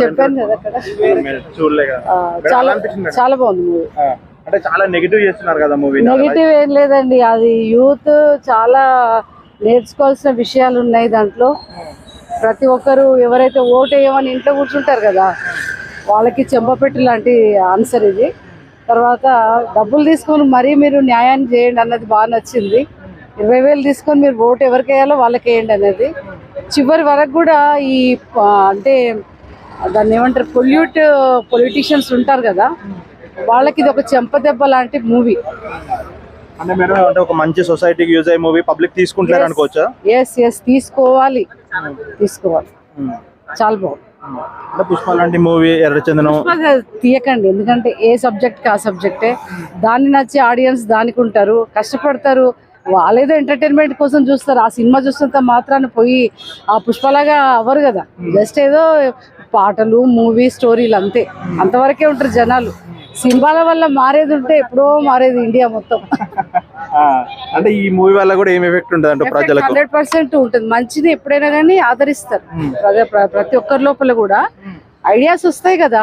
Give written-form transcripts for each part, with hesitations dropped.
చెప్పాను కదా అక్కడ. చూడలేగా చాలా బాగుంది మూవీ. అంటే చాలా నెగిటివ్ చేస్తున్నారు కదా మూవీ. నెగిటివ్ ఏం లేదండి, అది యూత్ చాలా నేర్చుకోవాల్సిన విషయాలు ఉన్నాయి దాంట్లో. ప్రతి ఒక్కరు ఎవరైతే ఓటు వేయమని ఇంట్లో కూర్చుంటారు కదా, వాళ్ళకి చెంపపెట్టు లాంటి ఆన్సర్ ఇది. తర్వాత డబ్బులు తీసుకొని మరీ మీరు న్యాయాన్ని చేయండి అన్నది బాగా నచ్చింది. 20,000 తీసుకొని మీరు ఓటు ఎవరికి వేయాలో వాళ్ళకి వేయండి అనేది. చివరి వరకు కూడా ఈ అంటే దాన్ని ఏమంటారు, పొలిటీషియన్స్ ఉంటారు కదా, వాళ్ళకి ఇది ఒక చెంపదెబ్బ లాంటి మూవీ. అంటే మీరు అంటే ఒక మంచి సొసైటీకి యూజ్ అయ్యే మూవీ పబ్లిక్ తీసుకుంటారు అనుకోవచ్చా? ఎస్ తీసుకోవాలి. చాలా బాగుంది. పుష్ప లాంటి మూవీ, ఎర్రచందనం తీయకండి, ఎందుకంటే ఏ సబ్జెక్ట్ ఆ సబ్జెక్టే. దాన్ని నచ్చే ఆడియన్స్ దానికి ఉంటారు, కష్టపడతారు. వాళ్ళేదో ఎంటర్టైన్మెంట్ కోసం చూస్తారు. ఆ సినిమా చూసినంత మాత్రాన్ని పోయి ఆ పుష్పలాగా అవ్వరు కదా. జస్ట్ ఏదో పాటలు, మూవీ, స్టోరీలు అంతే, అంతవరకే ఉంటారు జనాలు. సినిమాల వల్ల మారేది ఉంటే ఎప్పుడో మారేది ఇండియా మొత్తం. అంటే ఈ మూవీ వల్ల కూడా ఏం ఎఫెక్ట్ ఉంటుంది అంటే ప్రజలకు? 100% ఉంటుంది. మంచిది ఎప్పుడైనా కానీ ఆదరిస్తారు. ప్రతి ఒక్కరి లోపల కూడా ఐడియాస్ వస్తాయి కదా.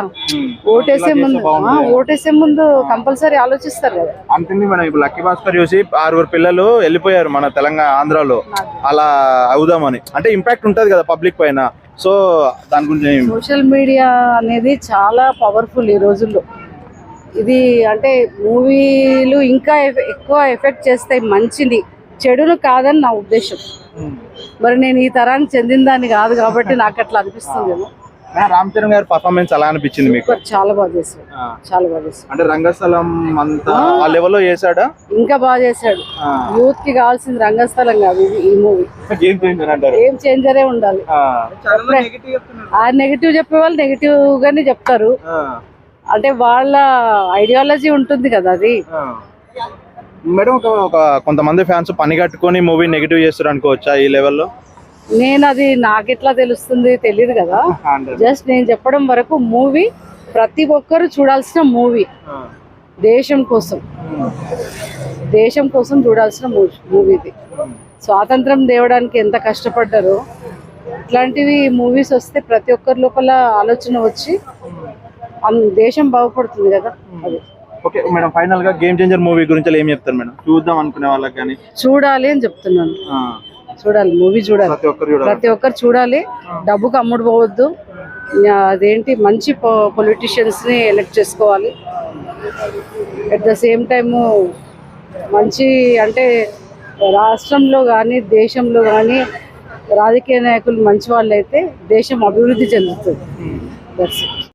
ఓటేసే ముందు కంపల్సరీ ఆలోచిస్తారు కదా. అంటుంది మనం ఇప్పుడు లక్కీ భాస్కర్ చూసి 6 పిల్లలు వెళ్ళిపోయారు మన తెలంగాణ, ఆంధ్రాలో. అలా అవుదామని అంటే ఇంపాక్ట్ ఉంటది కదా పబ్లిక్ పైన. సో దాని గురించి సోషల్ మీడియా అనేది చాలా పవర్ఫుల్ ఈ రోజుల్లో. ఇది అంటే మూవీలు ఇంకా ఎక్కువ ఎఫెక్ట్ చేస్తాయి మంచిని, చెడును కాదని నా ఉద్దేశం. మరి నేను ఈ తరానికి చెందిన దాన్ని కాదు కాబట్టి నాకు అట్లా అనిపిస్తుంది. రామ్ చరణ్ గారి పర్ఫార్మెన్స్ ఎలా అనిపించింది మీకు? చాలా బాగా చేశాడు, చాలా బాగా చేశాడు. అంటే రంగస్థలం అంతా ఆ లెవెల్లో చేశాడా? ఇంకా బాగా చేశాడు. యూత్ కి కావాల్సింది రంగస్థలం కాదు, ఈ మూవీ గేమ్ చేంజరే ఉండాలి. ఆ నెగిటివ్ చెప్పే వాళ్ళు నెగిటివ్ గానే చెప్తారు. అంటే వాళ్ళ ఐడియాలజీ ఉంటుంది కదా అది. మేడం ఒక కొంతమంది ఫ్యాన్స్ పని కట్టుకొని మూవీ నెగిటివ్ చేస్తారు అనుకోవచ్చా ఈ లెవెల్లో? నేను అది నాకెట్లా తెలుస్తుంది తెలియదు కదా. జస్ట్ నేను చెప్పడం వరకు మూవీ ప్రతి ఒక్కరు చూడాల్సిన మూవీ. దేశం కోసం చూడాల్సిన మూవీ ఇది. స్వాతంత్రం తేవడానికి ఎంత కష్టపడ్డారో ఇట్లాంటివి మూవీస్ వస్తే ప్రతి ఒక్కరి లోపల ఆలోచన వచ్చి దేశం బాగుపడుతుంది కదా. అది ఓకే మేడం, ఫైనల్ గా గేమ్ చేంజర్ మూవీ గురించి ఏం చెప్తారు మేడం? చూద్దాం అనుకునే వాళ్ళకి కానీ చూడాలి అని చెప్తున్నాను. చూడాలి, మూవీ చూడాలి, ప్రతి ఒక్కరు చూడాలి. డబ్బుకు అమ్ముడు పోవద్దు. అదేంటి, మంచి పొలిటీషియన్స్ ని ఎలక్ట్ చేసుకోవాలి. అట్ ద సేమ్ టైము మంచి అంటే రాష్ట్రంలో కానీ దేశంలో కానీ రాజకీయ నాయకులు మంచి వాళ్ళు అయితే దేశం అభివృద్ధి చెందుతుంది. That's it.